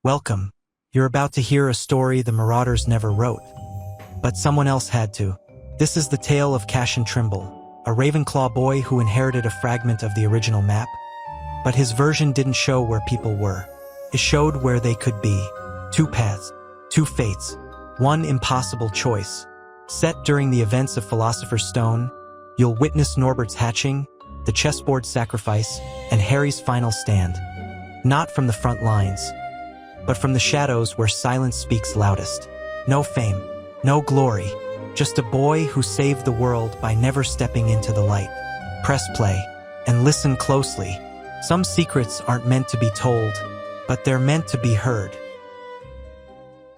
Welcome. You're about to hear a story the Marauders never wrote, but someone else had to. This is the tale of Cassian Trimble, a Ravenclaw boy who inherited a fragment of the original map, but his version didn't show where people were. It showed where they could be. Two paths, two fates, one impossible choice. Set during the events of Philosopher'S Stone, you'll witness Norbert's hatching, the chessboard sacrifice, and Harry's final stand. Not from the front lines, but from the shadows where silence speaks loudest. No fame, no glory, just a boy who saved the world by never stepping into the light. Press play and listen closely. Some secrets aren't meant to be told, but they're meant to be heard.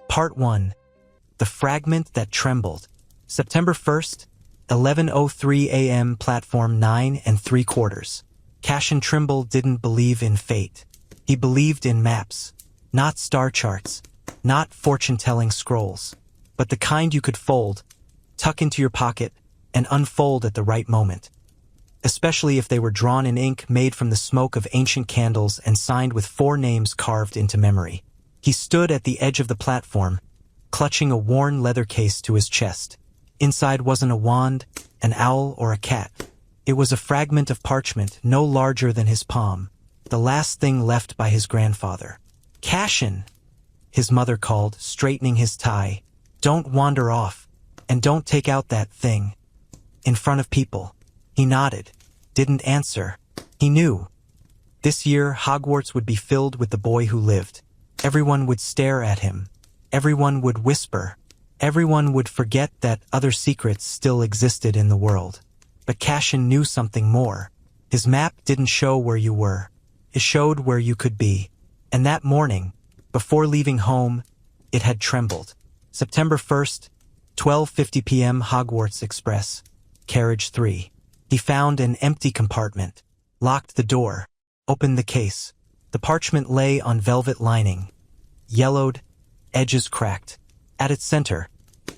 Part 1. The Fragment That Trembled. September 1st, 11:03 a.m. Platform 9 3/4. Cassian Trimble didn't believe in fate. He believed in maps. Not star charts, not fortune-telling scrolls, but the kind you could fold, tuck into your pocket, and unfold at the right moment. Especially if they were drawn in ink made from the smoke of ancient candles and signed with 4 names carved into memory. He stood at the edge of the platform, clutching a worn leather case to his chest. Inside wasn't a wand, an owl, or a cat. It was a fragment of parchment no larger than his palm, the last thing left by his grandfather. "Cassian," his mother called, straightening his tie. "Don't wander off, and don't take out that thing." In front of people. He nodded, didn't answer. He knew. This year, Hogwarts would be filled with the boy who lived. Everyone would stare at him. Everyone would whisper. Everyone would forget that other secrets still existed in the world. But Cassian knew something more. His map didn't show where you were. It showed where you could be. And that morning, before leaving home, it had trembled. September 1st, 12:50 p.m. Hogwarts Express, Carriage 3. He found an empty compartment, locked the door, opened the case. The parchment lay on velvet lining, yellowed, edges cracked. At its center,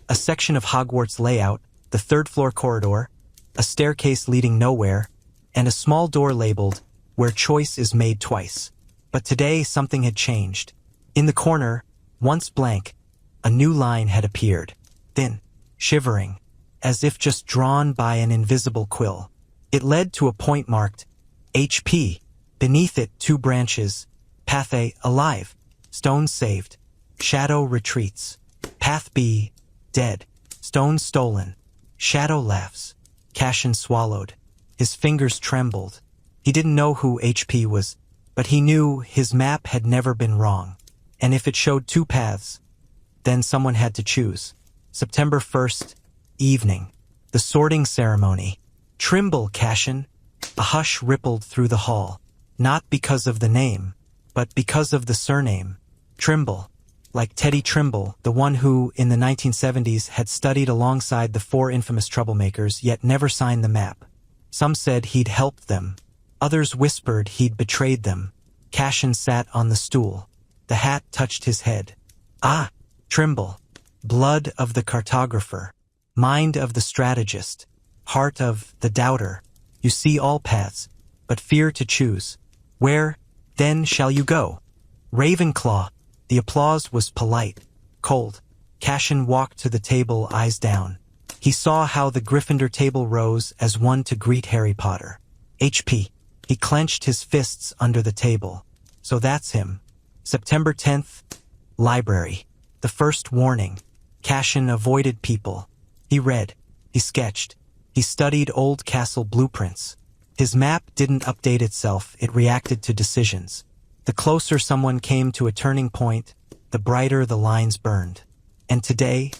a section of Hogwarts layout, the 3rd-floor corridor, a staircase leading nowhere, and a small door labeled, "Where choice is made twice." But today something had changed. In the corner, once blank, a new line had appeared, thin, shivering, as if just drawn by an invisible quill. It led to a point marked HP. Beneath it, 2 branches. Path A, alive. Stone saved. Shadow retreats. Path B, dead. Stone stolen. Shadow laughs. Cassian swallowed. His fingers trembled. He didn't know who HP was, but he knew his map had never been wrong. And if it showed 2 paths, then someone had to choose. September 1st, evening. The sorting ceremony. "Trimble, Cassian." A hush rippled through the hall. Not because of the name, but because of the surname. Trimble. Like Teddy Trimble, the one who, in the 1970s, had studied alongside the 4 infamous troublemakers, yet never signed the map. Some said he'd helped them. Others whispered he'd betrayed them. Cassian sat on the stool. The hat touched his head. Ah, Trimble. Blood of the cartographer. Mind of the strategist. Heart of the doubter. You see all paths, but fear to choose. Where, then, shall you go? Ravenclaw. The applause was polite, cold. Cassian walked to the table, eyes down. He saw how the Gryffindor table rose as one to greet Harry Potter. HP. He clenched his fists under the table. So that's him. September 10th, library. The first warning. Cassian avoided people. He read. He sketched. He studied old castle blueprints. His map didn't update itself, it reacted to decisions. The closer someone came to a turning point, the brighter the lines burned. And today,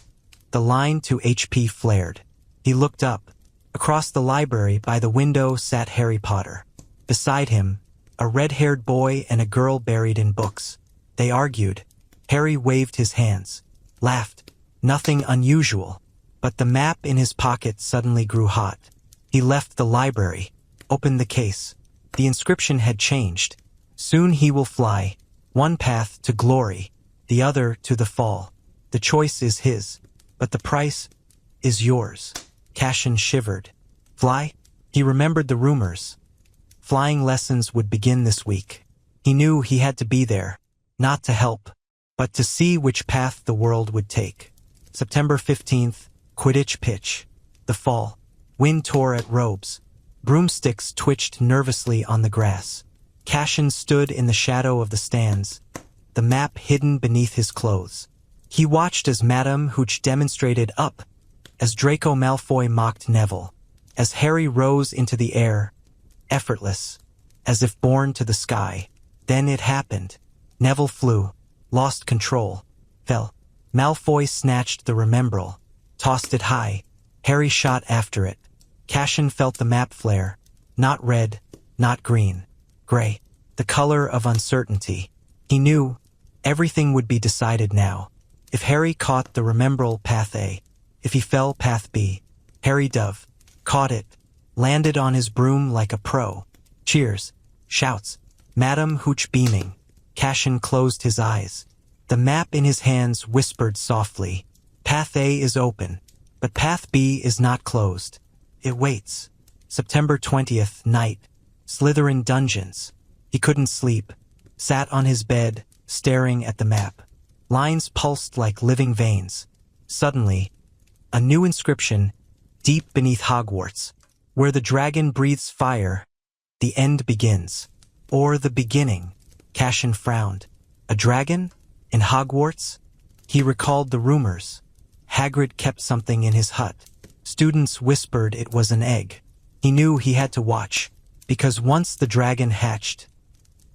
the line to HP flared. He looked up. Across the library by the window sat Harry Potter. Beside him, a red-haired boy and a girl buried in books. They argued. Harry waved his hands, laughed. Nothing unusual, but the map in his pocket suddenly grew hot. He left the library, opened the case. The inscription had changed. "Soon he will fly, one path to glory, the other to the fall. The choice is his, but the price is yours." Cassian shivered. Fly? He remembered the rumors. Flying lessons would begin this week. He knew he had to be there, not to help, but to see which path the world would take. September 15th, Quidditch pitch. The fall. Wind tore at robes. Broomsticks twitched nervously on the grass. Cassian stood in the shadow of the stands, the map hidden beneath his clothes. He watched as Madame Hooch demonstrated up, as Draco Malfoy mocked Neville, as Harry rose into the air, effortless, as if born to the sky. Then it happened. Neville flew, lost control, fell. Malfoy snatched the Remembrall, tossed it high. Harry shot after it. Cassian felt the map flare. Not red, not green. Gray. The color of uncertainty. He knew everything would be decided now. If Harry caught the Remembrall, path A. If he fell, path B. Harry Dove caught it, landed on his broom like a pro. Cheers. Shouts. Madame Hooch beaming. Cassian closed his eyes. The map in his hands whispered softly. Path A is open, but path B is not closed. It waits. September 20th, night. Slytherin dungeons. He couldn't sleep. Sat on his bed, staring at the map. Lines pulsed like living veins. Suddenly, a new inscription, deep beneath Hogwarts. Where the dragon breathes fire, the end begins. Or the beginning. Cassian frowned. A dragon? In Hogwarts? He recalled the rumors. Hagrid kept something in his hut. Students whispered it was an egg. He knew he had to watch, because once the dragon hatched,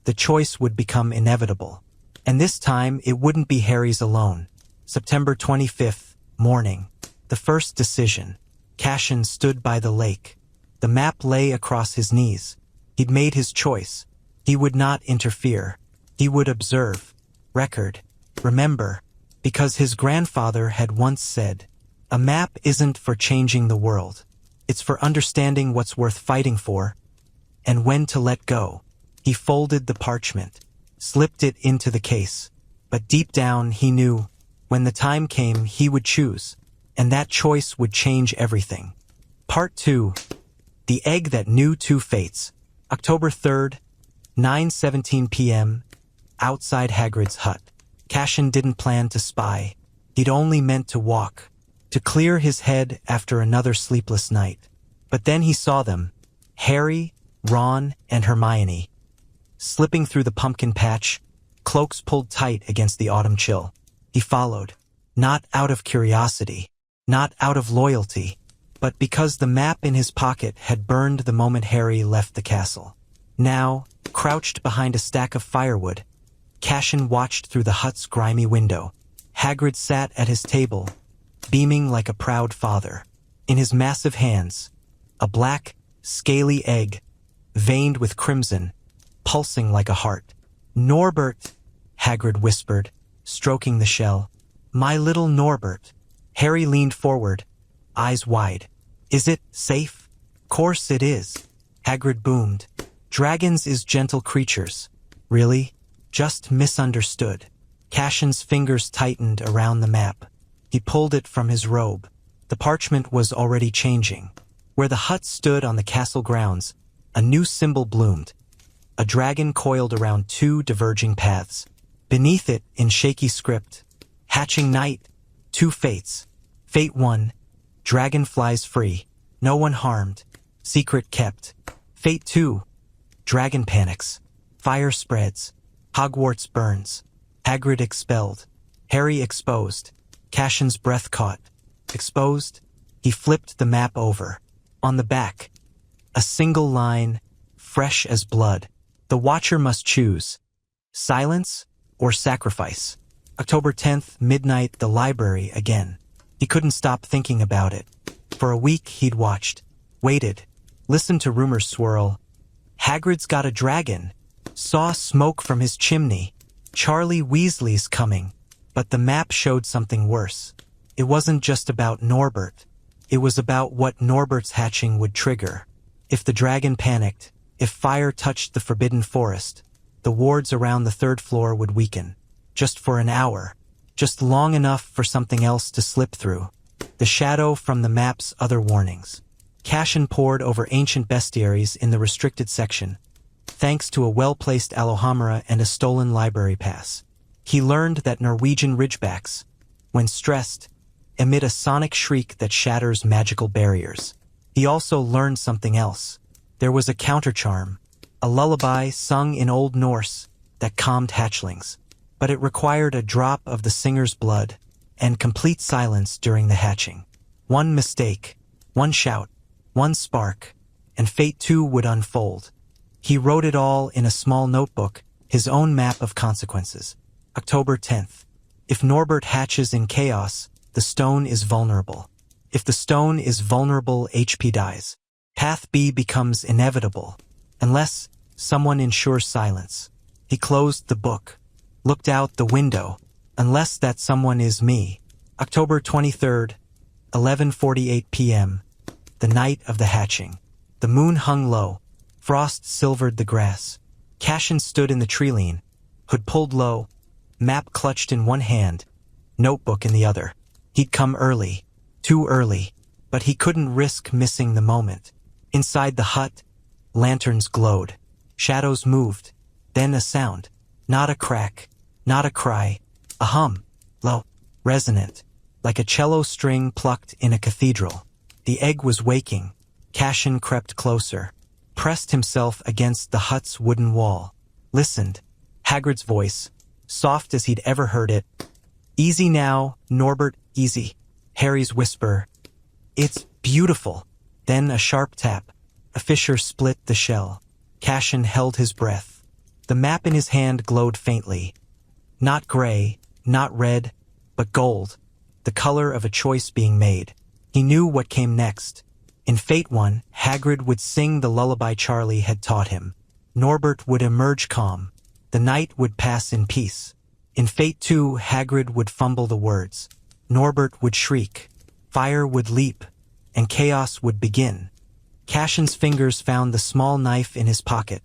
the choice would become inevitable. And this time, it wouldn't be Harry's alone. September 25th, morning. The first decision. Cassian stood by the lake. The map lay across his knees. He'd made his choice. He would not interfere. He would observe, record, remember, because his grandfather had once said, a map isn't for changing the world. It's for understanding what's worth fighting for and when to let go. He folded the parchment, slipped it into the case, but deep down he knew when the time came he would choose, and that choice would change everything. Part 2. The Egg That Knew Two Fates. October 3rd, 9:17 p.m., outside Hagrid's hut. Cassian didn't plan to spy. He'd only meant to walk, to clear his head after another sleepless night. But then he saw them, Harry, Ron, and Hermione, slipping through the pumpkin patch, cloaks pulled tight against the autumn chill. He followed, not out of curiosity, not out of loyalty, but because the map in his pocket had burned the moment Harry left the castle. Now, crouched behind a stack of firewood, Cassian watched through the hut's grimy window. Hagrid sat at his table, beaming like a proud father. In his massive hands, a black, scaly egg, veined with crimson, pulsing like a heart. Norbert, Hagrid whispered, stroking the shell. My little Norbert. Harry leaned forward, eyes wide. Is it safe? Course it is. Hagrid boomed. Dragons is gentle creatures. Really? Just misunderstood. Cassian's fingers tightened around the map. He pulled it from his robe. The parchment was already changing. Where the hut stood on the castle grounds, a new symbol bloomed. A dragon coiled around two diverging paths. Beneath it, in shaky script, hatching night, two fates. Fate 1, dragon flies free, no one harmed, secret kept. Fate 2, dragon panics, fire spreads, Hogwarts burns. Hagrid expelled, Harry exposed. Cassian's breath caught. Exposed? He flipped the map over. On the back, a single line, fresh as blood. The Watcher must choose. Silence or sacrifice. October 10th, midnight, the library again. He couldn't stop thinking about it. For a week he'd watched, waited, listened to rumors swirl. Hagrid's got a dragon. Saw smoke from his chimney. Charlie Weasley's coming. But the map showed something worse. It wasn't just about Norbert. It was about what Norbert's hatching would trigger. If the dragon panicked, if fire touched the forbidden forest, the wards around the third floor would weaken. Just for an hour. Just long enough for something else to slip through. The shadow from the map's other warnings. Cassian pored over ancient bestiaries in the restricted section, thanks to a well-placed Alohomora and a stolen library pass. He learned that Norwegian ridgebacks, when stressed, emit a sonic shriek that shatters magical barriers. He also learned something else. There was a countercharm, a lullaby sung in Old Norse that calmed hatchlings. But it required a drop of the singer's blood and complete silence during the hatching. One mistake, one shout, one spark, and fate too would unfold. He wrote it all in a small notebook, his own map of consequences. October 10th. If Norbert hatches in chaos, the stone is vulnerable. If the stone is vulnerable, HP dies. Path B becomes inevitable, unless someone ensures silence. He closed the book, looked out the window, unless that someone is me. October 23rd, 11:48 p.m., the night of the hatching. The moon hung low, frost silvered the grass. Cassian stood in the tree-line, hood pulled low, map clutched in one hand, notebook in the other. He'd come early, too early, but he couldn't risk missing the moment. Inside the hut, lanterns glowed, shadows moved, then a sound. Not a crack, not a cry, a hum, low, resonant, like a cello string plucked in a cathedral. The egg was waking. Cassian crept closer, pressed himself against the hut's wooden wall, listened. Hagrid's voice, soft as he'd ever heard it. "Easy now, Norbert, easy." Harry's whisper, "It's beautiful." Then a sharp tap. A fissure split the shell. Cassian held his breath. The map in his hand glowed faintly. Not gray, not red, but gold, the color of a choice being made. He knew what came next. In Fate 1, Hagrid would sing the lullaby Charlie had taught him. Norbert would emerge calm. The night would pass in peace. In Fate 2, Hagrid would fumble the words. Norbert would shriek. Fire would leap, and chaos would begin. Cassian's fingers found the small knife in his pocket,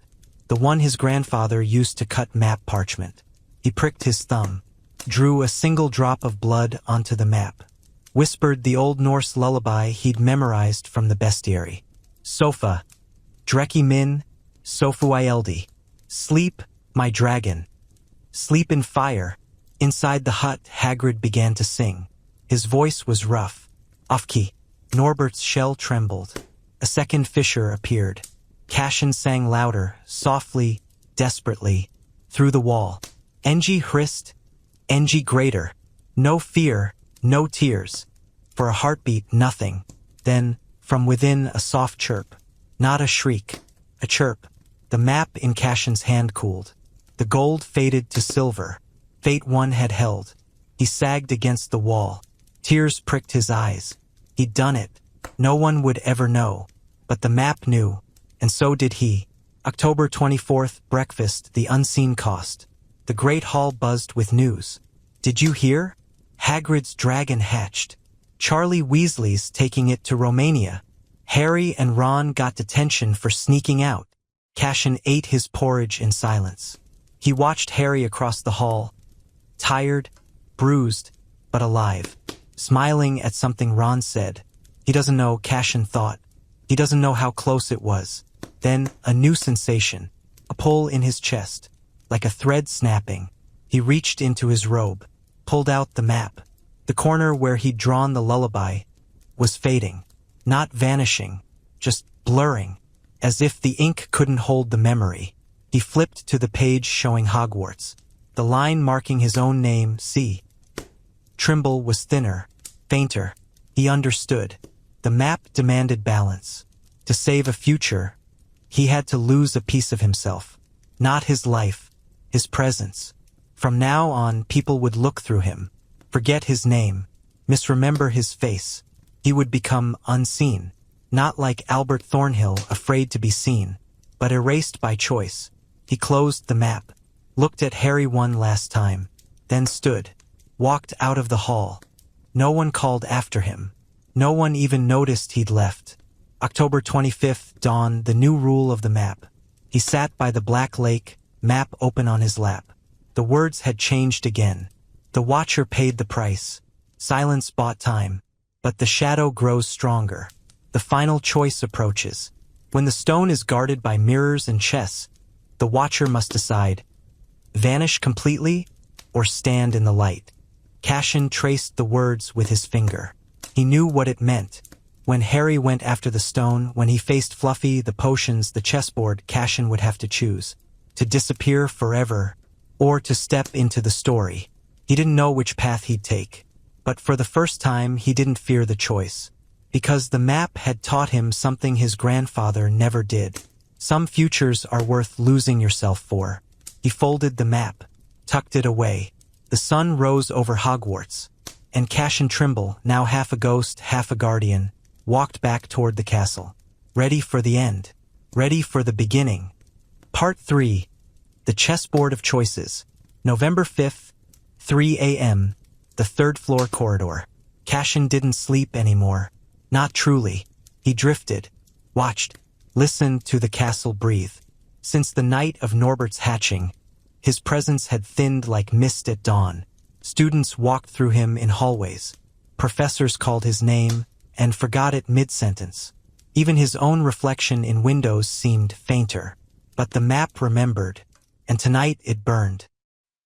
the one his grandfather used to cut map parchment. He pricked his thumb, drew a single drop of blood onto the map, whispered the Old Norse lullaby he'd memorized from the bestiary. Sofa, Dreki min, Sofu Ieldi. Sleep, my dragon. Sleep in fire. Inside the hut, Hagrid began to sing. His voice was rough, off-key. Norbert's shell trembled. A second fissure appeared. Cassian sang louder, softly, desperately, through the wall. Engie hissed, Engie greater. No fear, no tears. For a heartbeat, nothing. Then, from within, a soft chirp. Not a shriek, a chirp. The map in Cassian's hand cooled. The gold faded to silver. Fate 1 had held. He sagged against the wall. Tears pricked his eyes. He'd done it. No one would ever know. But the map knew, and so did he. October 24th, breakfast, the unseen cost. The great hall buzzed with news. Did you hear? Hagrid's dragon hatched. Charlie Weasley's taking it to Romania. Harry and Ron got detention for sneaking out. Cassian ate his porridge in silence. He watched Harry across the hall, tired, bruised, but alive, smiling at something Ron said. He doesn't know, Cassian thought. He doesn't know how close it was. Then, a new sensation, a pull in his chest, like a thread snapping. He reached into his robe, pulled out the map. The corner where he'd drawn the lullaby was fading, not vanishing, just blurring, as if the ink couldn't hold the memory. He flipped to the page showing Hogwarts. The line marking his own name, C. Trimble, was thinner, fainter. He understood. The map demanded balance. To save a future, he had to lose a piece of himself. Not his life, his presence. From now on, people would look through him, forget his name, misremember his face. He would become unseen, not like Albert Thornhill, afraid to be seen, but erased by choice. He closed the map, looked at Harry one last time, then stood, walked out of the hall. No one called after him. No one even noticed he'd left. October 25th, dawn, the new rule of the map. He sat by the black lake, map open on his lap. The words had changed again. The watcher paid the price. Silence bought time. But the shadow grows stronger. The final choice approaches. When the stone is guarded by mirrors and chess, the watcher must decide. Vanish completely or stand in the light. Cassian traced the words with his finger. He knew what it meant. When Harry went after the stone, when he faced Fluffy, the potions, the chessboard, Cassian would have to choose. To disappear forever, or to step into the story. He didn't know which path he'd take. But for the first time, he didn't fear the choice. Because the map had taught him something his grandfather never did. Some futures are worth losing yourself for. He folded the map, tucked it away. The sun rose over Hogwarts, and Cassian Trimble, now half a ghost, half a guardian, walked back toward the castle. Ready for the end. Ready for the beginning. Part 3. The Chessboard of Choices. November 5th, 3 a.m., the third-floor corridor. Cassian didn't sleep anymore. Not truly. He drifted, watched, listened to the castle breathe. Since the night of Norbert's hatching, his presence had thinned like mist at dawn. Students walked through him in hallways. Professors called his name and forgot it mid-sentence. Even his own reflection in windows seemed fainter. But the map remembered, and tonight it burned.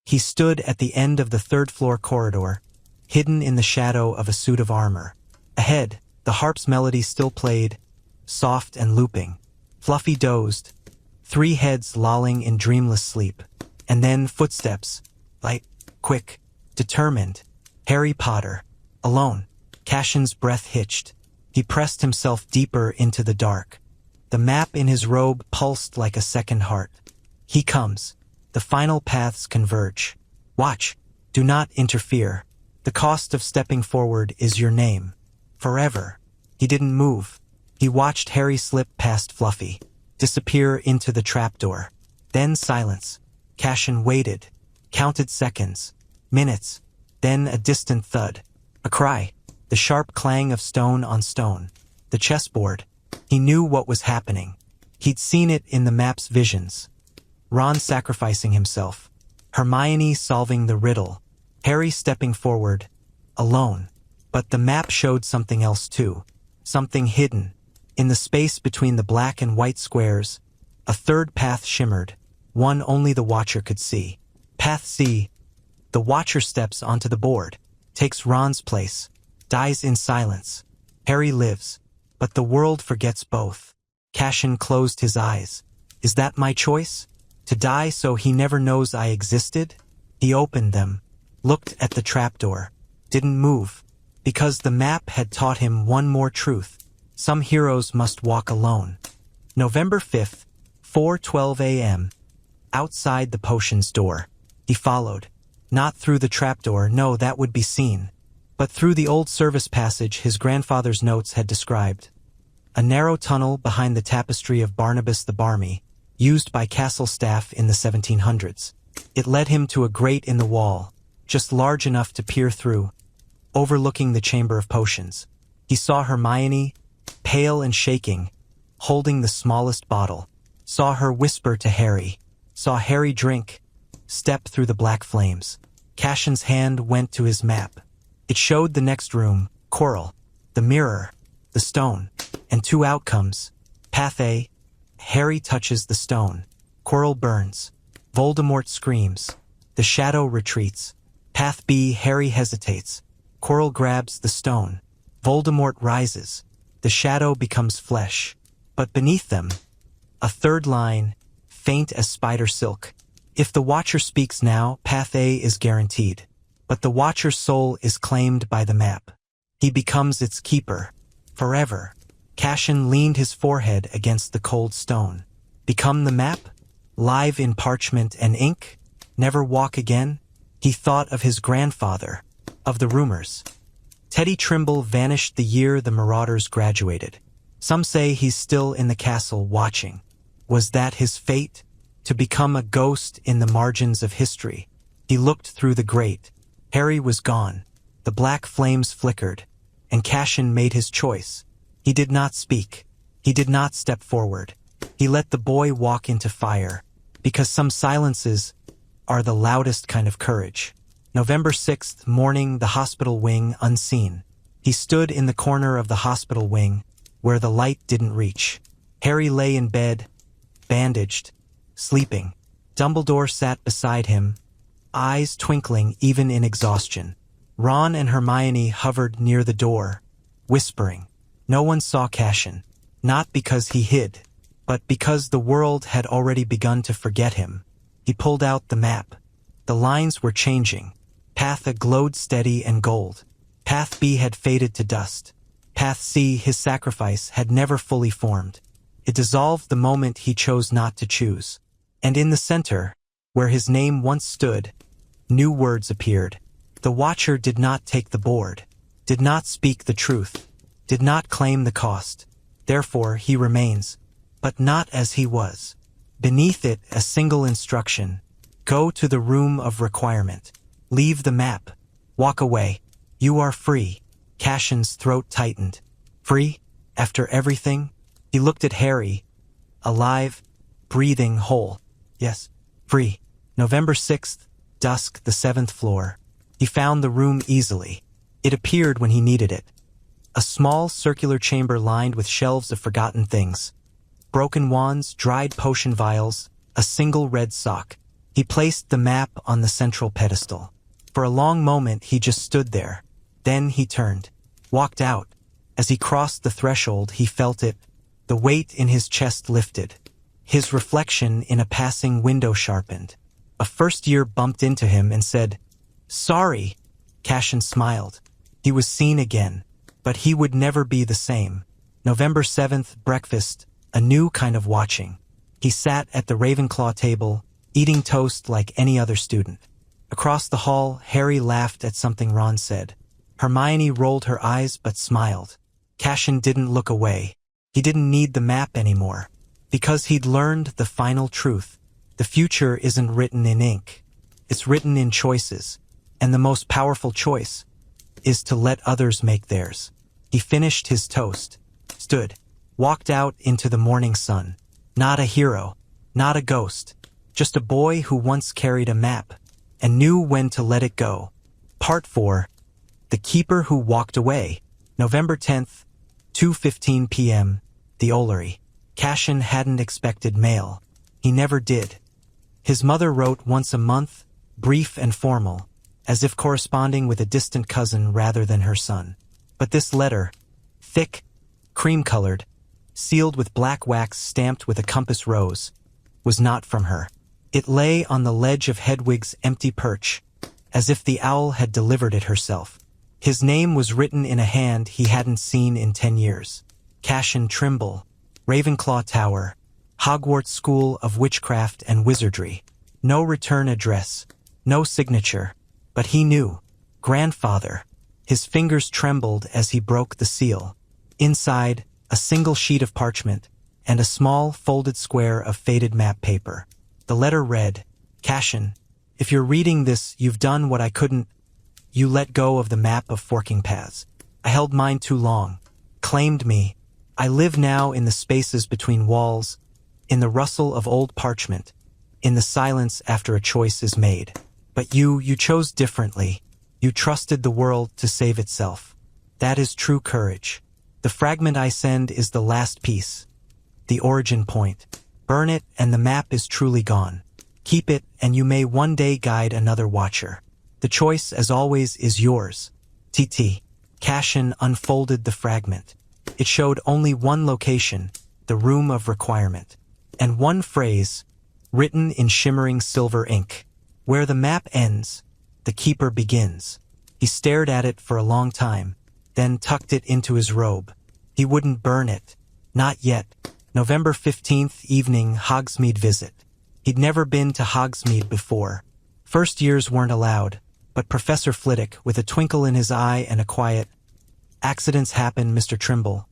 He stood at the end of the third-floor corridor, hidden in the shadow of a suit of armor. Ahead, the harp's melody still played, soft and looping. Fluffy dozed, 3 heads lolling in dreamless sleep. And then footsteps, light, quick, determined. Harry Potter, alone. Cassian's breath hitched. He pressed himself deeper into the dark. The map in his robe pulsed like a second heart. He comes. The final paths converge. Watch. Do not interfere. The cost of stepping forward is your name. Forever. He didn't move. He watched Harry slip past Fluffy, disappear into the trapdoor. Then silence. Cassian waited, counted seconds, minutes, then a distant thud. A cry. The sharp clang of stone on stone. The chessboard. He knew what was happening. He'd seen it in the map's visions. Ron sacrificing himself. Hermione solving the riddle. Harry stepping forward, alone. But the map showed something else too. Something hidden. In the space between the black and white squares, a third path shimmered. One only the Watcher could see. Path C. The Watcher steps onto the board, takes Ron's place, dies in silence. Harry lives, but the world forgets both. Cassian closed his eyes. Is that my choice? To die so he never knows I existed? He opened them, looked at the trapdoor, didn't move, because the map had taught him one more truth. Some heroes must walk alone. November 5th, 4:12 a.m. Outside the potions door. He followed. Not through the trapdoor, no, that would be seen. But through the old service passage his grandfather's notes had described. A narrow tunnel behind the tapestry of Barnabas the Barmy, used by castle staff in the 1700s. It led him to a grate in the wall, just large enough to peer through, overlooking the chamber of potions. He saw Hermione, pale and shaking, holding the smallest bottle. Saw her whisper to Harry. Saw Harry drink, step through the black flames. Cassian's hand went to his map. It showed the next room, Quirrell, the mirror, the stone, and 2 outcomes. Path A. Harry touches the stone. Quirrell burns. Voldemort screams. The shadow retreats. Path B. Harry hesitates. Quirrell grabs the stone. Voldemort rises. The shadow becomes flesh. But beneath them, a third line, faint as spider silk. If the Watcher speaks now, Path A is guaranteed. But the Watcher's soul is claimed by the map. He becomes its keeper. Forever. Cassian leaned his forehead against the cold stone. Become the map? Live in parchment and ink? Never walk again? He thought of his grandfather, of the rumors. Teddy Trimble vanished the year the Marauders graduated. Some say he's still in the castle watching. Was that his fate? To become a ghost in the margins of history. He looked through the grate. Harry was gone. The black flames flickered, and Cassian made his choice. He did not speak. He did not step forward. He let the boy walk into fire, because some silences are the loudest kind of courage. November 6th, morning, the hospital wing, unseen. He stood in the corner of the hospital wing, where the light didn't reach. Harry lay in bed, bandaged, sleeping. Dumbledore sat beside him, eyes twinkling even in exhaustion. Ron and Hermione hovered near the door, whispering. No one saw Cassian, not because he hid, but because the world had already begun to forget him. He pulled out the map. The lines were changing. Path A glowed steady and gold. Path B had faded to dust. Path C, his sacrifice, had never fully formed. It dissolved the moment he chose not to choose. And in the center, where his name once stood, new words appeared. The Watcher did not take the board, did not speak the truth, did not claim the cost. Therefore he remains, but not as he was. Beneath it, a single instruction. Go to the room of requirement. Leave the map. Walk away. You are free. Cassian's throat tightened. Free? After everything? He looked at Harry. Alive, breathing, whole. Yes, free. November 6th, dusk, the 7th floor. He found the room easily. It appeared when he needed it. A small circular chamber lined with shelves of forgotten things. Broken wands, dried potion vials, a single red sock. He placed the map on the central pedestal. For a long moment he just stood there. Then he turned, walked out. As he crossed the threshold, he felt it. The weight in his chest lifted. His reflection in a passing window sharpened. A first year bumped into him and said, "Sorry." Cassian smiled. He was seen again, but he would never be the same. November 7th, breakfast, a new kind of watching. He sat at the Ravenclaw table, eating toast like any other student. Across the hall, Harry laughed at something Ron said. Hermione rolled her eyes but smiled. Cassian didn't look away. He didn't need the map anymore, because he'd learned the final truth. The future isn't written in ink. It's written in choices, and the most powerful choice is to let others make theirs. He finished his toast, stood, walked out into the morning sun. Not a hero, not a ghost, just a boy who once carried a map and knew when to let it go. Part 4. The Keeper Who Walked Away. November 10th, 2:15 p.m. The Ollery. Cassian hadn't expected mail. He never did. His mother wrote once a month, brief and formal, as if corresponding with a distant cousin rather than her son. But this letter, thick, cream-colored, sealed with black wax stamped with a compass rose, was not from her. It lay on the ledge of Hedwig's empty perch, as if the owl had delivered it herself. His name was written in a hand he hadn't seen in 10 years. Cassian Trimble, Ravenclaw Tower, Hogwarts School of Witchcraft and Wizardry. No return address, no signature, but he knew. Grandfather. His fingers trembled as he broke the seal. Inside, a single sheet of parchment and a small folded square of faded map paper. The letter read, Cassian, if you're reading this, you've done what I couldn't. You let go of the map of forking paths. I held mine too long. Claimed me. I live now in the spaces between walls, in the rustle of old parchment, in the silence after a choice is made. But you chose differently. You trusted the world to save itself. That is true courage. The fragment I send is the last piece, the origin point. Burn it and the map is truly gone. Keep it and you may one day guide another watcher. The choice, as always, is yours. TT. Cassian unfolded the fragment. It showed only one location, the room of requirement, and one phrase, written in shimmering silver ink. Where the map ends, the keeper begins. He stared at it for a long time, then tucked it into his robe. He wouldn't burn it. Not yet. November 15th, evening, Hogsmeade visit. He'd never been to Hogsmeade before. First years weren't allowed, but Professor Flitwick, with a twinkle in his eye and a quiet, "Accidents happen, Mr. Trimble,"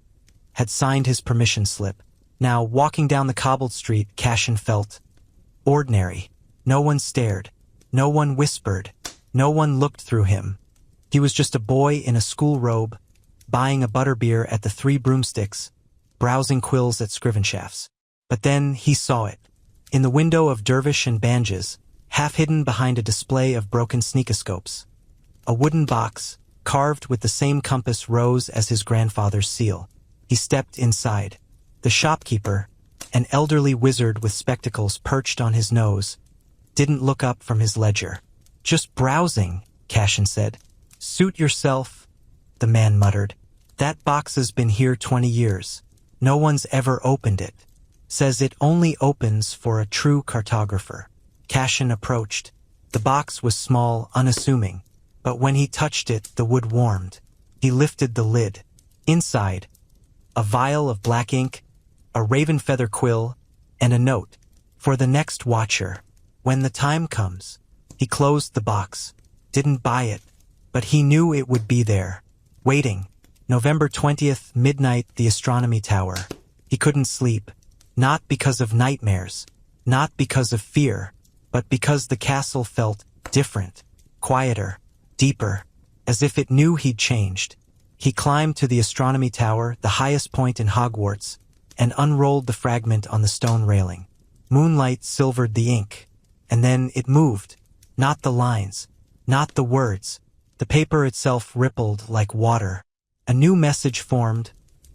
had signed his permission slip. Now, walking down the cobbled street, Cassian felt ordinary. No one stared. No one whispered. No one looked through him. He was just a boy in a school robe, buying a butterbeer at the Three Broomsticks, browsing quills at Scrivenshafts. But then he saw it. In the window of Dervish and Banges, half hidden behind a display of broken sneakoscopes. A wooden box, carved with the same compass rose as his grandfather's seal. He stepped inside. The shopkeeper, an elderly wizard with spectacles perched on his nose, didn't look up from his ledger. Just browsing, Cassian said. Suit yourself, the man muttered. That box has been here 20 years. No one's ever opened it. Says it only opens for a true cartographer. Cassian approached. The box was small, unassuming, but when he touched it, the wood warmed. He lifted the lid. Inside, a vial of black ink, a raven feather quill, and a note. For the next watcher. When the time comes. He closed the box. Didn't buy it, but he knew it would be there. Waiting. November 20th, midnight, the astronomy tower. He couldn't sleep. Not because of nightmares. Not because of fear. But because the castle felt different. Quieter. Deeper. As if it knew he'd changed. He climbed to the astronomy tower, the highest point in Hogwarts, and unrolled the fragment on the stone railing. Moonlight silvered the ink. And then it moved. Not the lines. Not the words. The paper itself rippled like water. A new message formed,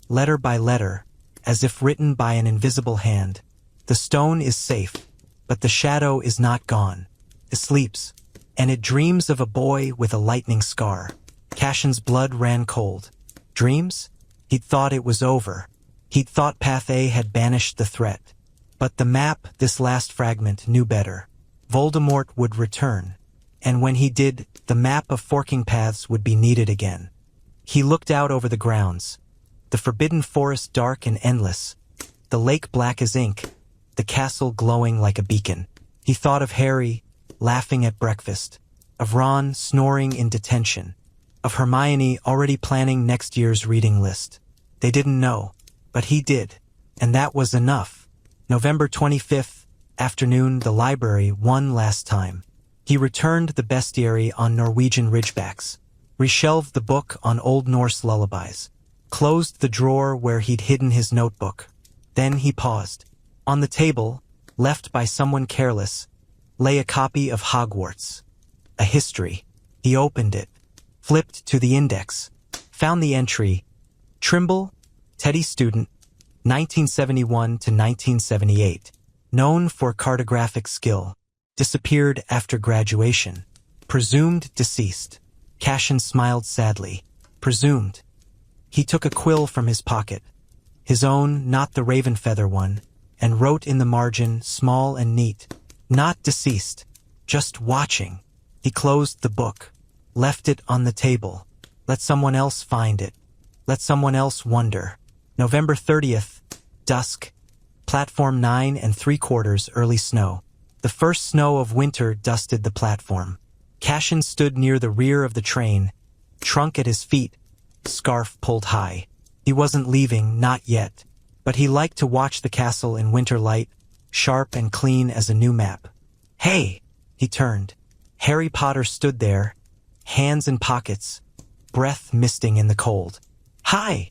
letter by letter, as if written by an invisible hand. The stone is safe, but the shadow is not gone. It sleeps, and it dreams of a boy with a lightning scar. Cassian's blood ran cold. Dreams? He'd thought it was over. He'd thought Path A had banished the threat. But the map, this last fragment, knew better. Voldemort would return. And when he did, the map of forking paths would be needed again. He looked out over the grounds. The forbidden forest dark and endless. The lake black as ink. The castle glowing like a beacon. He thought of Harry, laughing at breakfast. Of Ron, snoring in detention. Of Hermione, already planning next year's reading list. They didn't know, but he did. And that was enough. November 25th, afternoon, the library, one last time. He returned the bestiary on Norwegian ridgebacks. Reshelved the book on Old Norse lullabies. Closed the drawer where he'd hidden his notebook. Then he paused. On the table, left by someone careless, lay a copy of Hogwarts. A history. He opened it. Flipped to the index. Found the entry. Trimble, Teddy student, 1971 to 1978. Known for cartographic skill. Disappeared after graduation. Presumed deceased. Cassian smiled sadly. Presumed. He took a quill from his pocket. His own, not the raven feather one, and wrote in the margin, small and neat. Not deceased. Just watching. He closed the book. Left it on the table. Let someone else find it. Let someone else wonder. November 30th, dusk. Platform 9 3/4, early snow. The first snow of winter dusted the platform. Cassian stood near the rear of the train, trunk at his feet, scarf pulled high. He wasn't leaving, not yet, but he liked to watch the castle in winter light, sharp and clean as a new map. Hey! He turned. Harry Potter stood there, hands in pockets, breath misting in the cold. Hi!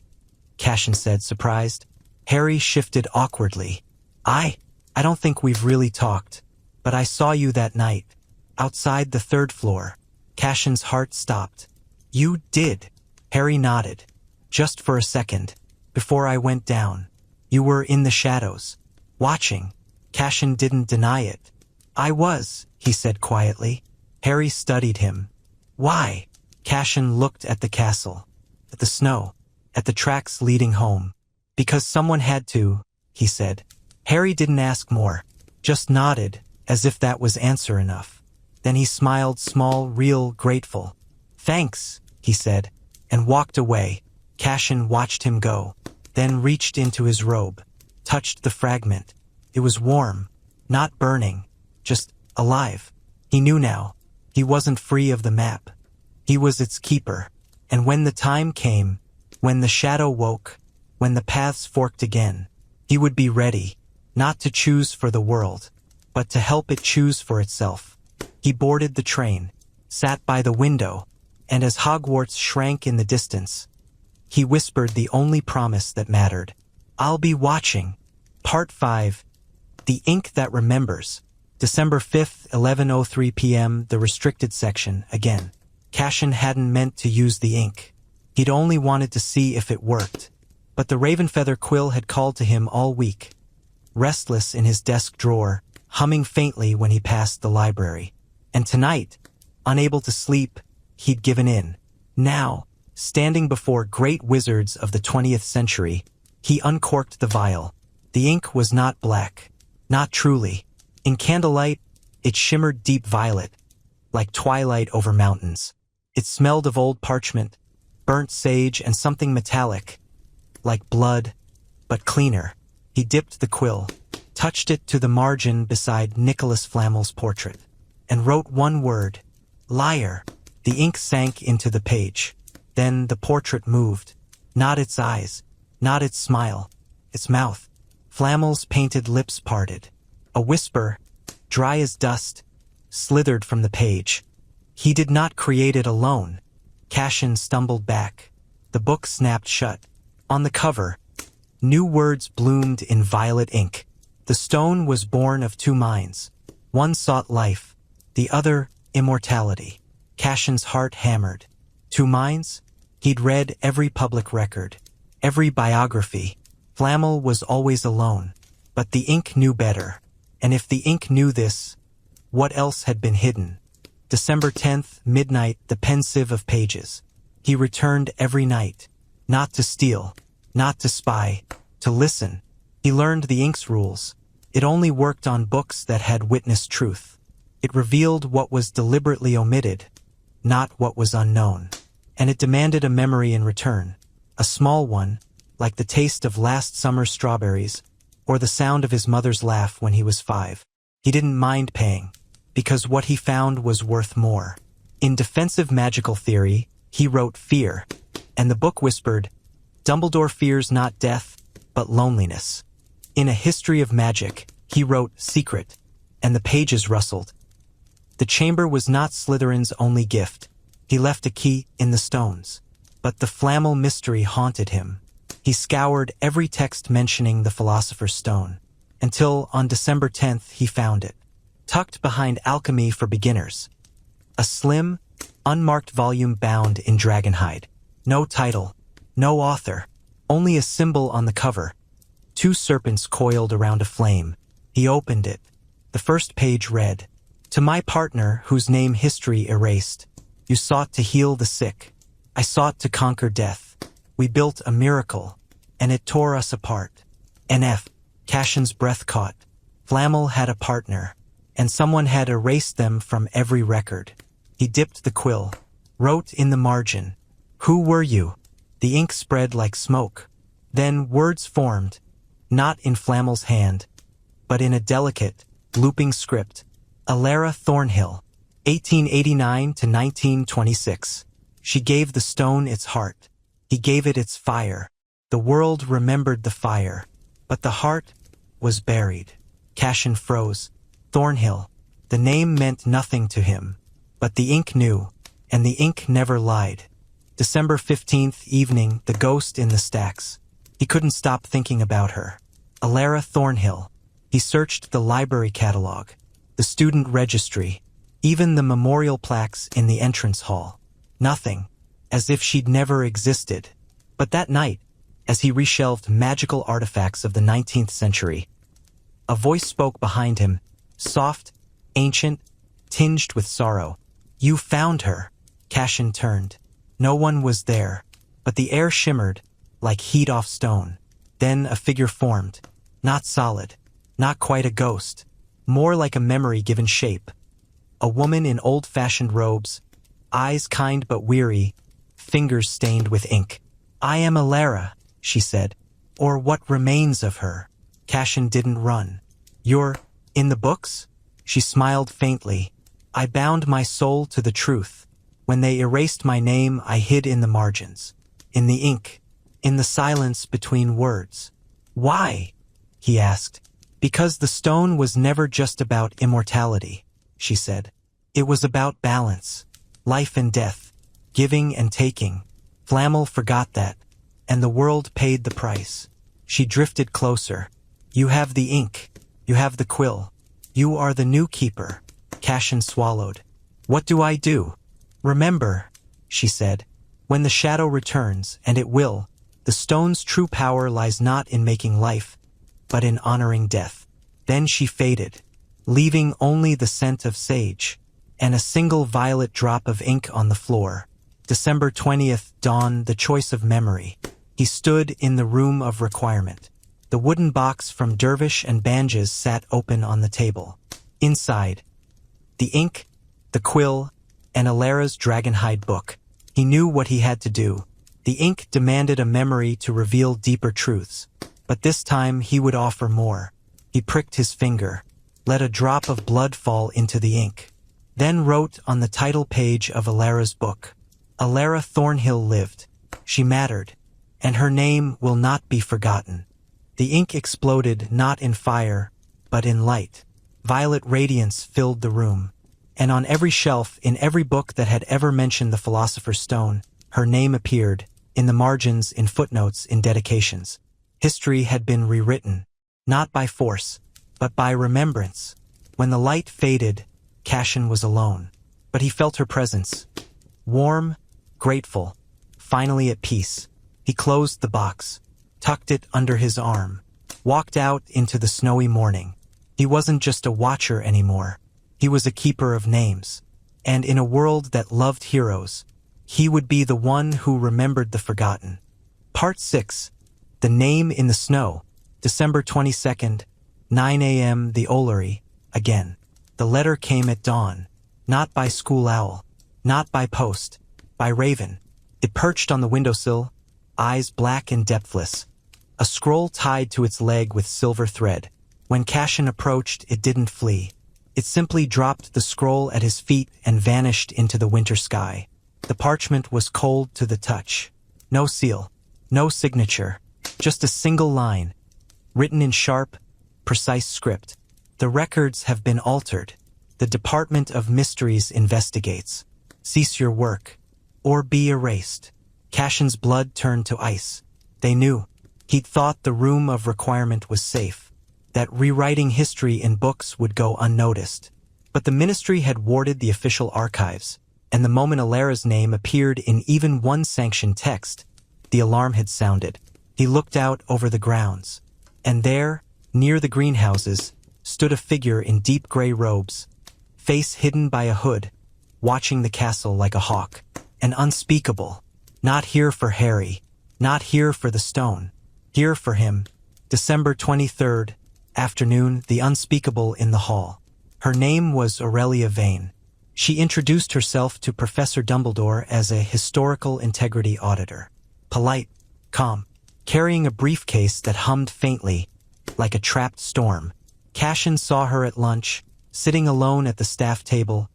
Cassian said, surprised. Harry shifted awkwardly. I don't think we've really talked, but I saw you that night, outside the 3rd floor. Cassian's heart stopped. You did. Harry nodded. Just for a second, before I went down. You were in the shadows, watching. Cassian didn't deny it. I was, he said quietly. Harry studied him. Why? Cassian looked at the castle, at the snow, at the tracks leading home. Because someone had to, he said. Harry didn't ask more, just nodded, as if that was answer enough. Then he smiled, small, real, grateful. Thanks, he said, and walked away. Cassian watched him go, then reached into his robe, touched the fragment. It was warm, not burning, just alive. He knew now. He wasn't free of the map. He was its keeper. And when the time came, when the shadow woke, when the paths forked again, he would be ready, not to choose for the world, but to help it choose for itself. He boarded the train, sat by the window, and as Hogwarts shrank in the distance, he whispered the only promise that mattered. I'll be watching. Part 5. The Ink That Remembers. December 5th, 11:03 p.m., the restricted section, again. Cassian hadn't meant to use the ink. He'd only wanted to see if it worked. But the Ravenfeather quill had called to him all week, restless in his desk drawer, humming faintly when he passed the library. And tonight, Unable to sleep, he'd given in. Now, standing before great wizards of the 20th century, he uncorked the vial. The ink was not black. Not truly. In candlelight, it shimmered deep violet, like twilight over mountains. It smelled of old parchment, burnt sage, and something metallic, like blood, but cleaner. He dipped the quill, touched it to the margin beside Nicholas Flamel's portrait, and wrote one word, liar. The ink sank into the page. Then the portrait moved. Not its eyes, not its smile, its mouth. Flamel's painted lips parted. A whisper, dry as dust, slithered from the page. He did not create it alone. Cassian stumbled back. The book snapped shut. On the cover, new words bloomed in violet ink. The stone was born of two minds. One sought life, the other immortality. Cassian's heart hammered. Two minds? He'd read every public record, every biography. Flamel was always alone, but the ink knew better. And if the ink knew this, what else had been hidden? December 10th, midnight, the pensive of pages. He returned every night, not to steal, not to spy, to listen. He learned the ink's rules. It only worked on books that had witnessed truth. It revealed what was deliberately omitted, not what was unknown. And it demanded a memory in return, a small one, like the taste of last summer's strawberries, or the sound of his mother's laugh when he was 5. He didn't mind paying, because what he found was worth more. In Defensive Magical Theory, he wrote fear, and the book whispered, Dumbledore fears not death, but loneliness. In A History of Magic, he wrote secret, and the pages rustled. The chamber was not Slytherin's only gift. He left a key in the stones, but the Flamel mystery haunted him. He scoured every text mentioning the Philosopher's Stone, until on December 10th he found it, tucked behind Alchemy for Beginners. A slim, unmarked volume bound in dragonhide. No title, no author, only a symbol on the cover. 2 serpents coiled around a flame. He opened it. The first page read, To my partner whose name history erased, you sought to heal the sick. I sought to conquer death. We built a miracle, and it tore us apart. NF. Cassian's breath caught. Flamel had a partner, and someone had erased them from every record. He dipped the quill, wrote in the margin, Who were you? The ink spread like smoke. Then words formed, not in Flamel's hand, but in a delicate, looping script. Alara Thornhill, 1889 to 1926. She gave the stone its heart. He gave it its fire. The world remembered the fire, but the heart was buried. Cassian froze. Thornhill. The name meant nothing to him, but the ink knew, and the ink never lied. December 15th evening, the ghost in the stacks. He couldn't stop thinking about her. Alara Thornhill. He searched the library catalog, the student registry, even the memorial plaques in the entrance hall. Nothing, as if she'd never existed. But that night, as he reshelved magical artifacts of the 19th century, a voice spoke behind him, soft, ancient, tinged with sorrow. You found her. Cassian turned. No one was there, but the air shimmered, like heat off stone. Then a figure formed, not solid, not quite a ghost, more like a memory given shape. A woman in old-fashioned robes, eyes kind but weary, fingers stained with ink. I am Alara, she said, or what remains of her. Cassian didn't run. You're in the books? She smiled faintly. I bound my soul to the truth. When they erased my name, I hid in the margins, in the ink, in the silence between words. Why? He asked. Because the stone was never just about immortality, she said. It was about balance, life and death, giving and taking. Flamel forgot that, and the world paid the price. She drifted closer. You have the ink. You have the quill. You are the new keeper. Cassian swallowed. What do I do? Remember, she said, when the shadow returns, and it will, the stone's true power lies not in making life, but in honoring death. Then she faded, leaving only the scent of sage. and a single violet drop of ink on the floor. December 20th, dawn, the choice of memory. He stood in the room of requirement. The wooden box from Dervish and Banges sat open on the table. Inside, the ink, the quill, and Alara's dragonhide book. He knew what he had to do. The ink demanded a memory to reveal deeper truths. But this time he would offer more. He pricked his finger, let a drop of blood fall into the ink, then wrote on the title page of Alara's book. Alara Thornhill lived. She mattered, and her name will not be forgotten. The ink exploded not in fire, but in light. Violet radiance filled the room, and on every shelf, in every book that had ever mentioned the Philosopher's Stone, her name appeared, in the margins, in footnotes, in dedications. History had been rewritten, not by force, but by remembrance. When the light faded, Cassian was alone, but he felt her presence. Warm, grateful, finally at peace. He closed the box, tucked it under his arm, walked out into the snowy morning. He wasn't just a watcher anymore. He was a keeper of names. And in a world that loved heroes, he would be the one who remembered the forgotten. Part 6. The Name in the Snow. December 22nd, 9 a.m. The Ollery, again. The letter came at dawn. Not by school owl. Not by post. By raven. It perched on the windowsill, eyes black and depthless. A scroll tied to its leg with silver thread. When Cassian approached, it didn't flee. It simply dropped the scroll at his feet and vanished into the winter sky. The parchment was cold to the touch. No seal, no signature, just a single line, written in sharp, precise script. The records have been altered. The Department of Mysteries investigates. Cease your work, or be erased. Cassian's blood turned to ice. They knew. He'd thought the room of requirement was safe, that rewriting history in books would go unnoticed. But the ministry had warded the official archives, and the moment Alara's name appeared in even one sanctioned text, the alarm had sounded. He looked out over the grounds, and there, near the greenhouses, stood a figure in deep gray robes, face hidden by a hood, watching the castle like a hawk. An unspeakable. Not here for Harry, not here for the stone, here for him. December 23rd, afternoon, the unspeakable in the hall. Her name was Aurelia Vane. She introduced herself to Professor Dumbledore as a historical integrity auditor. Polite, calm, carrying a briefcase that hummed faintly, like a trapped storm. Cassian saw her at lunch, sitting alone at the staff table,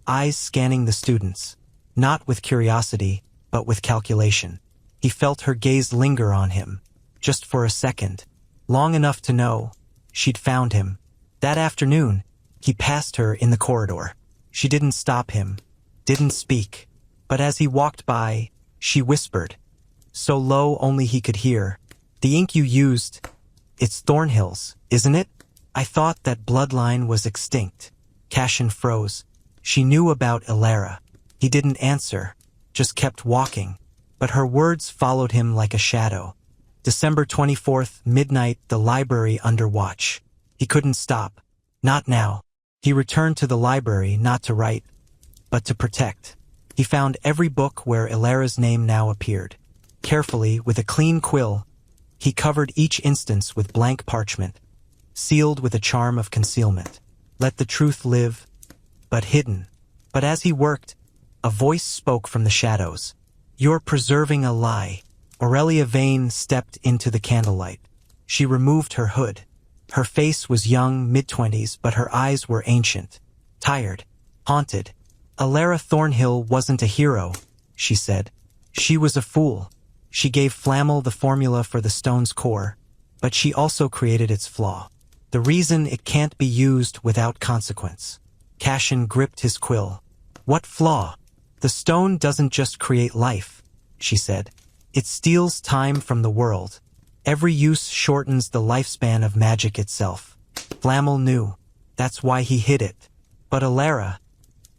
eyes scanning the students, not with curiosity, but with calculation. He felt her gaze linger on him, just for a second, long enough to know she'd found him. That afternoon, he passed her in the corridor. She didn't stop him, didn't speak, but as he walked by, she whispered, so low only he could hear, "The ink you used, it's Thornhill's, isn't it? I thought that bloodline was extinct." Cassian froze. She knew about Alara. He didn't answer, just kept walking, but her words followed him like a shadow. December 24th, midnight, the library under watch. He couldn't stop. Not now. He returned to the library not to write, but to protect. He found every book where Alara's name now appeared. Carefully, with a clean quill, he covered each instance with blank parchment, sealed with a charm of concealment. Let the truth live, but hidden. But as he worked, a voice spoke from the shadows. "You're preserving a lie." Aurelia Vane stepped into the candlelight. She removed her hood. Her face was young, mid-20s, but her eyes were ancient, tired, haunted. "Alara Thornhill wasn't a hero," she said. "She was a fool. She gave Flammel the formula for the stone's core, but she also created its flaw. The reason it can't be used without consequence." Cassian gripped his quill. "What flaw?" "The stone doesn't just create life," she said. "It steals time from the world. Every use shortens the lifespan of magic itself." Flammel knew. That's why he hid it. But Alara,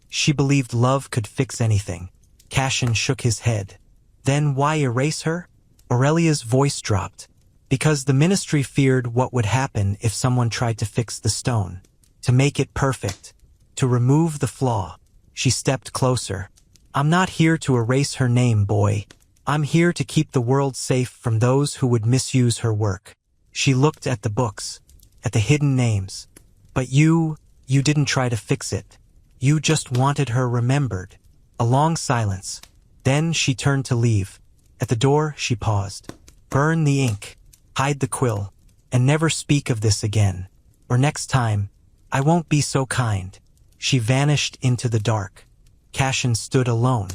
she believed love could fix anything. Cassian shook his head. "Then why erase her?" Aurelia's voice dropped. "Because the ministry feared what would happen if someone tried to fix the stone, to make it perfect, to remove the flaw. She stepped closer. I'm not here to erase her name, boy. I'm here to keep the world safe from those who would misuse her work. She looked at the books, at the hidden names. But you didn't try to fix it. You just wanted her remembered. A long silence. Then she turned to leave. At the door, she paused. Burn the ink. Hide the quill. And never speak of this again. Or next time, I won't be so kind. She vanished into the dark. Cassian stood alone.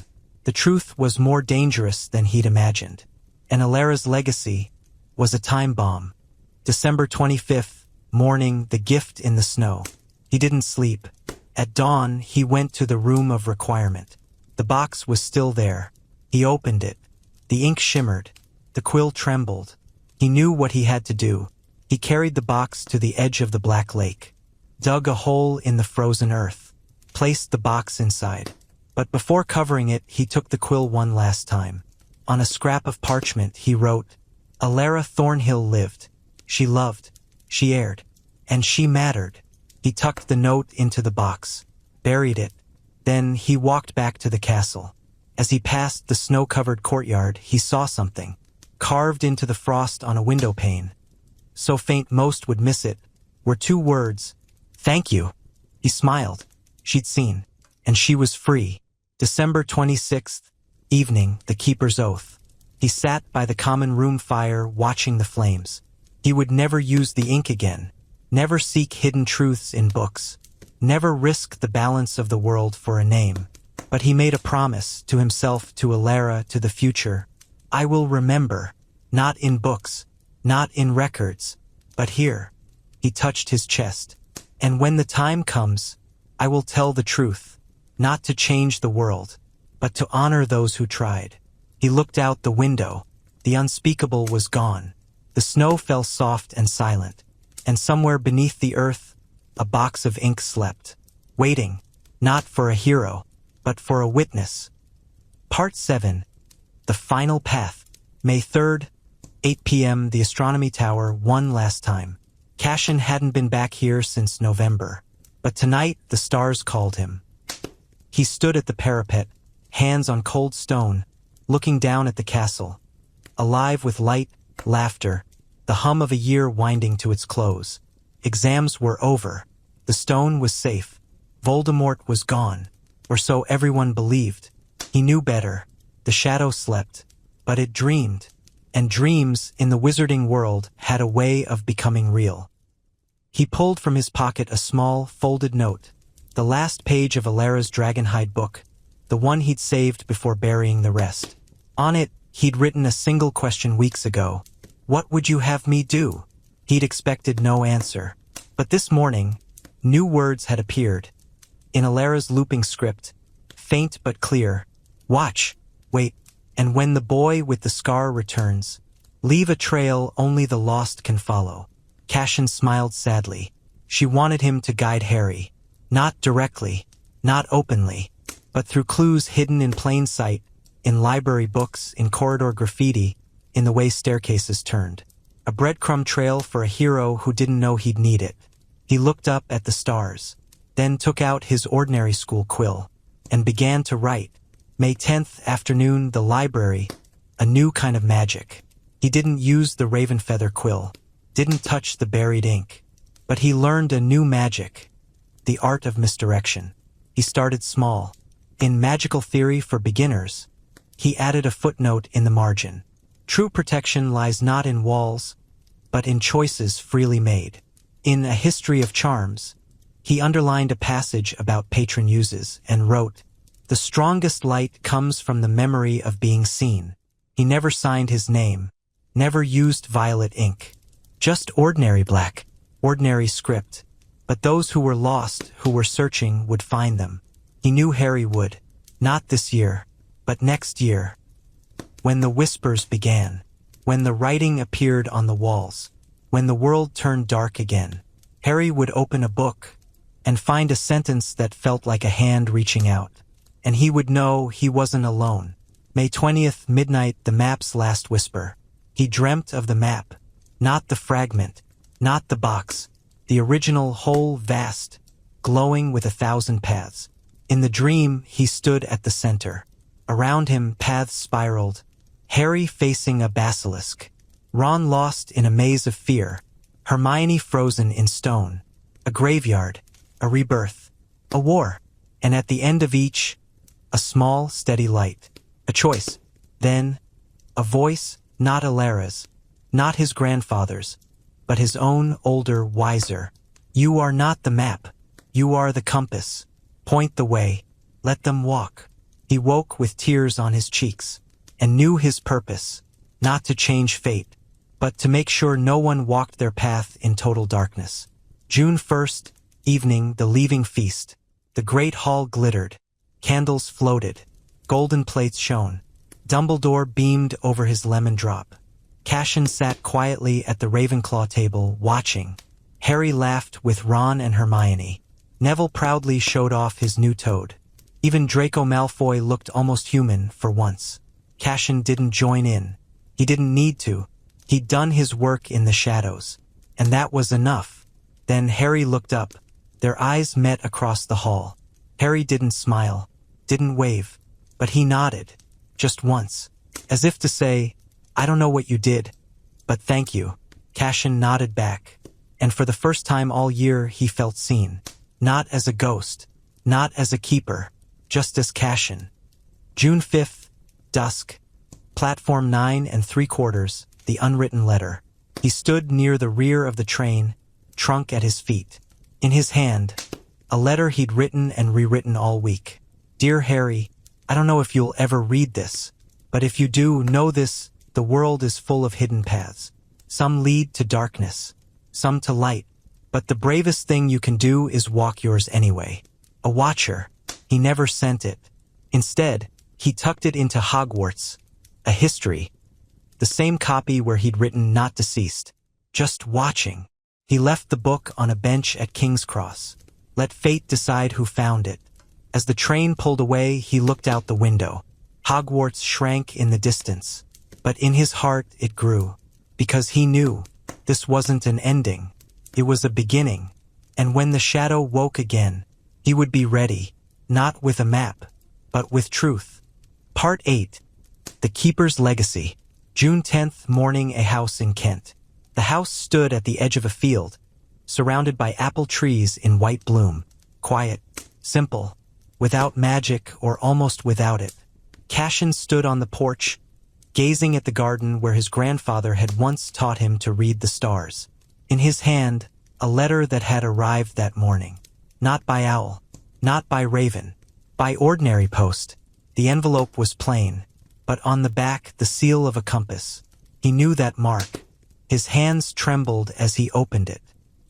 The truth was more dangerous than he'd imagined. And Alara's legacy was a time bomb. December 25th, morning, the gift in the snow. He didn't sleep. At dawn, he went to the room of requirement. The box was still there. He opened it. The ink shimmered. The quill trembled. He knew what he had to do. He carried the box to the edge of the black lake, dug a hole in the frozen earth, placed the box inside. But before covering it, he took the quill one last time. On a scrap of parchment, he wrote, Alara Thornhill lived. She loved. She erred. And she mattered. He tucked the note into the box, buried it. Then he walked back to the castle. As he passed the snow-covered courtyard, he saw something, carved into the frost on a window pane. So faint most would miss it, were two words, thank you. He smiled. She'd seen. And she was free. December 26th, evening, the keeper's oath. He sat by the common room fire watching the flames. He would never use the ink again, never seek hidden truths in books, never risk the balance of the world for a name. But he made a promise to himself, to Alara, to the future. I will remember, not in books, not in records, but here. He touched his chest. And when the time comes, I will tell the truth, not to change the world, but to honor those who tried. He looked out the window. The unspeakable was gone. The snow fell soft and silent, and somewhere beneath the earth, a box of ink slept, waiting, not for a hero, but for a witness. Part 7. The Final Path. May 3rd, 8 p.m. The astronomy tower, one last time. Cassian hadn't been back here since November, but tonight the stars called him. He stood at the parapet, hands on cold stone, looking down at the castle, alive with light, laughter, the hum of a year winding to its close. Exams were over. The stone was safe. Voldemort was gone, or so everyone believed. He knew better. The shadow slept, but it dreamed. And dreams, in the wizarding world, had a way of becoming real. He pulled from his pocket a small, folded note, the last page of Alara's Dragonhide book, the one he'd saved before burying the rest. On it, he'd written a single question weeks ago. What would you have me do? He'd expected no answer. But this morning, new words had appeared. In Alara's looping script, faint but clear. Watch, wait, and when the boy with the scar returns, leave a trail only the lost can follow. Cassian smiled sadly. She wanted him to guide Harry. Not directly, not openly, but through clues hidden in plain sight, in library books, in corridor graffiti, in the way staircases turned. A breadcrumb trail for a hero who didn't know he'd need it. He looked up at the stars, then took out his ordinary school quill, and began to write. May 10th afternoon, the library, a new kind of magic. He didn't use the raven feather quill, didn't touch the buried ink, but he learned a new magic, the art of misdirection. He started small. In Magical Theory for Beginners, he added a footnote in the margin. True protection lies not in walls, but in choices freely made. In A History of Charms, he underlined a passage about patron uses and wrote, the strongest light comes from the memory of being seen. He never signed his name, never used violet ink. Just ordinary black, ordinary script. But those who were lost, who were searching, would find them. He knew Harry would. Not this year, but next year. When the whispers began, when the writing appeared on the walls, when the world turned dark again, Harry would open a book and find a sentence that felt like a hand reaching out. And he would know he wasn't alone. May 20th, midnight, the map's last whisper. He dreamt of the map, not the fragment, not the box, the original, whole, vast, glowing with 1,000 paths. In the dream, he stood at the center. Around him, paths spiraled. Harry facing a basilisk. Ron lost in a maze of fear. Hermione frozen in stone. A graveyard. A rebirth. A war. And at the end of each, a small, steady light. A choice. Then, a voice, not Alara's, not his grandfather's, but his own, older, wiser. You are not the map. You are the compass. Point the way. Let them walk. He woke with tears on his cheeks, and knew his purpose, not to change fate, but to make sure no one walked their path in total darkness. June 1st, evening, the leaving feast. The great hall glittered. Candles floated. Golden plates shone. Dumbledore beamed over his lemon drop. Cassian sat quietly at the Ravenclaw table, watching. Harry laughed with Ron and Hermione. Neville proudly showed off his new toad. Even Draco Malfoy looked almost human for once. Cassian didn't join in. He didn't need to. He'd done his work in the shadows. And that was enough. Then Harry looked up. Their eyes met across the hall. Harry didn't smile, didn't wave, but he nodded, just once, as if to say, I don't know what you did, but thank you. Cassian nodded back, and for the first time all year he felt seen, not as a ghost, not as a keeper, just as Cassian. June 5th, dusk, platform 9 3/4, the unwritten letter. He stood near the rear of the train, trunk at his feet. In his hand, a letter he'd written and rewritten all week. Dear Harry, I don't know if you'll ever read this, but if you do, know this, the world is full of hidden paths. Some lead to darkness, some to light, but the bravest thing you can do is walk yours anyway. A watcher, he never sent it. Instead, he tucked it into Hogwarts, a history, the same copy where he'd written not deceased, just watching. He left the book on a bench at King's Cross. Let fate decide who found it. As the train pulled away, he looked out the window. Hogwarts shrank in the distance, but in his heart it grew, because he knew this wasn't an ending. It was a beginning, and when the shadow woke again, he would be ready, not with a map, but with truth. Part 8. The Keeper's Legacy. June 10th, morning, a house in Kent. The house stood at the edge of a field, surrounded by apple trees in white bloom. Quiet, simple, without magic or almost without it. Cassian stood on the porch, gazing at the garden where his grandfather had once taught him to read the stars. In his hand, a letter that had arrived that morning. Not by owl, not by raven, by ordinary post. The envelope was plain, but on the back the seal of a compass. He knew that mark. His hands trembled as he opened it.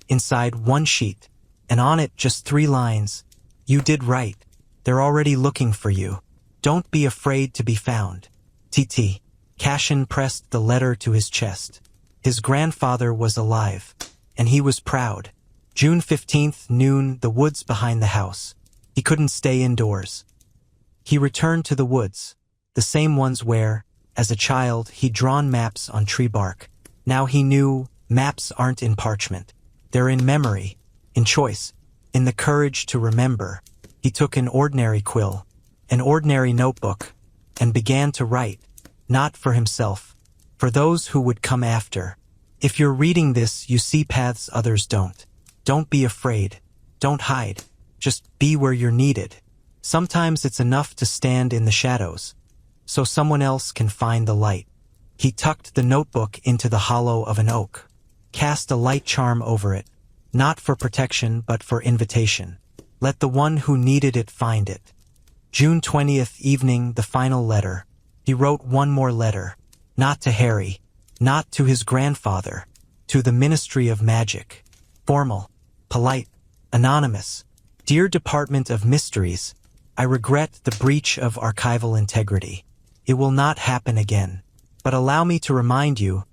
Inside one sheet, and on it just 3 lines. You did right. They're already looking for you. Don't be afraid to be found. TT. Cassian pressed the letter to his chest. His grandfather was alive, and he was proud. June 15th, noon, the woods behind the house. He couldn't stay indoors. He returned to the woods, the same ones where, as a child, he'd drawn maps on tree bark. Now he knew maps aren't in parchment. They're in memory, in choice, in the courage to remember. He took an ordinary quill, an ordinary notebook, and began to write, not for himself, for those who would come after. If you're reading this, you see paths others don't. Don't be afraid. Don't hide. Just be where you're needed. Sometimes it's enough to stand in the shadows, so someone else can find the light. He tucked the notebook into the hollow of an oak, cast a light charm over it, not for protection but for invitation. Let the one who needed it find it. June 20th, evening, the final letter. He wrote one more letter, not to Harry, not to his grandfather, to the Ministry of Magic. Formal, polite, anonymous. Dear Department of Mysteries, I regret the breach of archival integrity. It will not happen again. But allow me to remind you,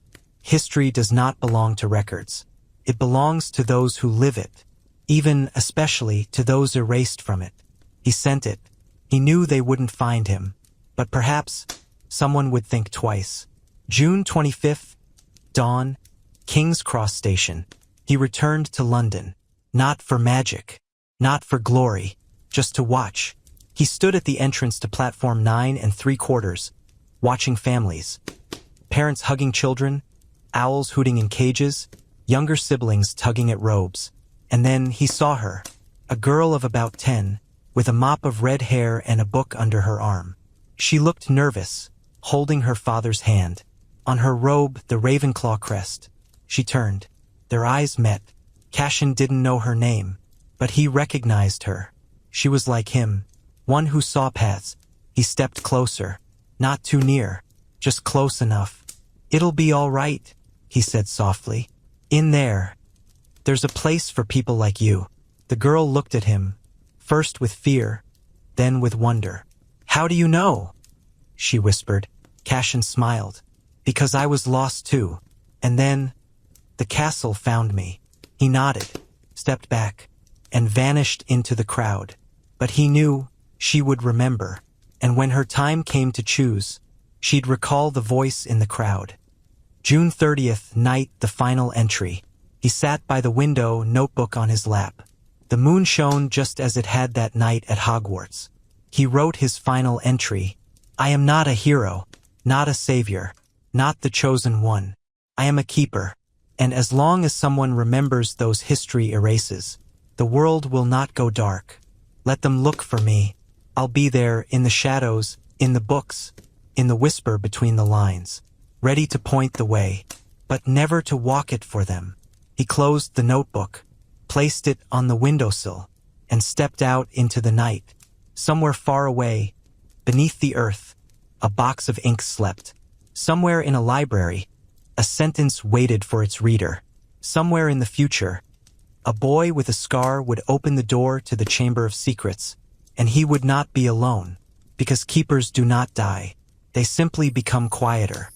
history does not belong to records. It belongs to those who live it, even especially to those erased from it. He sent it. He knew they wouldn't find him, but perhaps someone would think twice. June 25th, dawn, King's Cross Station. He returned to London, not for magic, not for glory, just to watch. He stood at the entrance to platform 9 3/4, watching families. Parents hugging children, owls hooting in cages, younger siblings tugging at robes. And then he saw her, a girl of about 10, with a mop of red hair and a book under her arm. She looked nervous, holding her father's hand. On her robe, the Ravenclaw crest. She turned. Their eyes met. Cassian didn't know her name, but he recognized her. She was like him, one who saw paths. He stepped closer, not too near, just close enough. "It'll be all right," he said softly. "In there. There's a place for people like you." The girl looked at him, first with fear, then with wonder. "How do you know?" she whispered. Cassian smiled. "Because I was lost too. And then, the castle found me." He nodded, stepped back, and vanished into the crowd. But he knew she would remember, and when her time came to choose, she'd recall the voice in the crowd. June 30th, night, the final entry. He sat by the window, notebook on his lap. The moon shone just as it had that night at Hogwarts. He wrote his final entry. "I am not a hero, not a savior, not the chosen one. I am a keeper. And as long as someone remembers those history erases, the world will not go dark. Let them look for me. I'll be there in the shadows, in the books, in the whisper between the lines, ready to point the way, but never to walk it for them." He closed the notebook, placed it on the windowsill, and stepped out into the night. Somewhere far away, beneath the earth, a box of ink slept. Somewhere in a library, a sentence waited for its reader. Somewhere in the future, a boy with a scar would open the door to the Chamber of Secrets, and he would not be alone, because keepers do not die. They simply become quieter.